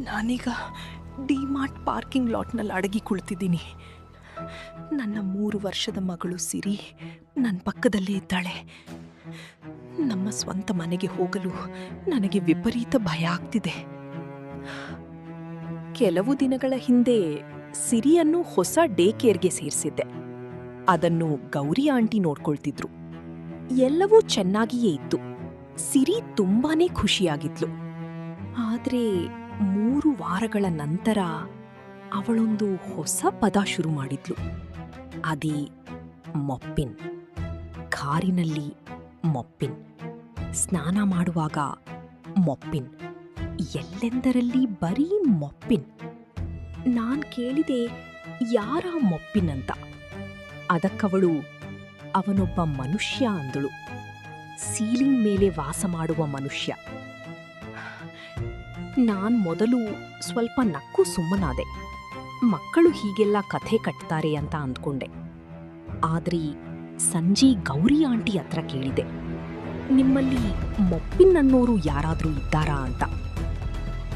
ನಾನೀಗ ಡಿಮಾರ್ಟ್ ಪಾರ್ಕಿಂಗ್ ಲಾಟ್ನಲ್ಲಿ ಅಡಗಿ ಕುಳಿತಿದ್ದೀನಿ. ನನ್ನ 3 ವರ್ಷದ ಮಗಳು ಸಿರಿ ನನ್ನ ಪಕ್ಕದಲ್ಲೇ ಇದ್ದಾಳೆ. ನಮ್ಮ ಸ್ವಂತ ಮನೆಗೆ ಹೋಗಲು ನನಗೆ ವಿಪರೀತ ಭಯ ಆಗ್ತಿದೆ. ಕೆಲವು ದಿನಗಳ ಹಿಂದೆ ಸಿರಿಯನ್ನು ಹೊಸ ಡೇ ಕೇರ್ಗೆ ಸೇರಿಸಿದ್ದೆ. ಅದನ್ನು ಗೌರಿ ಆಂಟಿ ನೋಡ್ಕೊಳ್ತಿದ್ರು. ಎಲ್ಲವೂ ಚೆನ್ನಾಗಿಯೇ ಇತ್ತು. ಸಿರಿ ತುಂಬಾನೇ ಖುಷಿಯಾಗಿದ್ಲು. ಆದ್ರೆ 3 ವಾರಗಳ ನಂತರ ಅವಳೊಂದು ಹೊಸ ಪದ ಶುರು ಮಾಡಿದ್ಲು. ಅದೇ ಮೊಪ್ಪಿನ್. ಕಾರಿನಲ್ಲಿ ಮೊಪ್ಪಿನ್, ಸ್ನಾನ ಮಾಡುವಾಗ ಮೊಪ್ಪಿನ್, ಎಲ್ಲೆಂದರಲ್ಲಿ ಬರೀ ಮೊಪ್ಪಿನ್. ನಾನ್ ಕೇಳಿದೆ, ಯಾರ ಮೊಪ್ಪಿನ್ ಅಂತ. ಅದಕ್ಕವಳು, ಅವನೊಬ್ಬ ಮನುಷ್ಯ ಅಂದಳು. ಸೀಲಿಂಗ್ ಮೇಲೆ ವಾಸ ಮಾಡುವ ಮನುಷ್ಯ. ನಾನ್ ಮೊದಲು ಸ್ವಲ್ಪ ನಕ್ಕು ಸುಮ್ಮನಾದೆ. ಮಕ್ಕಳು ಹೀಗೆಲ್ಲ ಕಥೆ ಕಟ್ತಾರೆ ಅಂತ ಅಂದ್ಕೊಂಡೆ. ಆದ್ರೆ ಸಂಜೆ ಗೌರಿ ಆಂಟಿ ಹತ್ರ ಕೇಳಿದೆ, ನಿಮ್ಮಲ್ಲಿ ಮೊಪ್ಪಿನ್ ಅನ್ನೋರು ಯಾರಾದ್ರೂ ಇದ್ದಾರಾ ಅಂತ.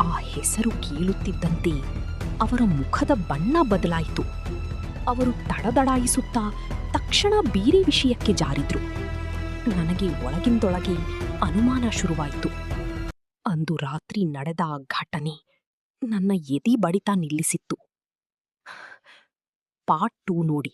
ಆ ಹೆಸರು ಕೇಳುತ್ತಿದ್ದಂತೆ ಅವರ ಮುಖದ ಬಣ್ಣ ಬದಲಾಯಿತು. ಅವರು ತಡದಡಾಯಿಸುತ್ತಾ ತಕ್ಷಣ ಬೇರೆ ವಿಷಯಕ್ಕೆ ಜಾರಿದ್ರು. ನನಗೆ ಒಳಗಿಂದೊಳಗೆ ಅನುಮಾನ ಶುರುವಾಯಿತು. ಅಂದು ರಾತ್ರಿ ನಡೆದ ಆ ಘಟನೆ ನನ್ನ ಎದೆ ಬಡಿತ ನಿಲ್ಲಿಸಿತ್ತು. ಪಾರ್ಟ್ 2 ನೋಡಿ.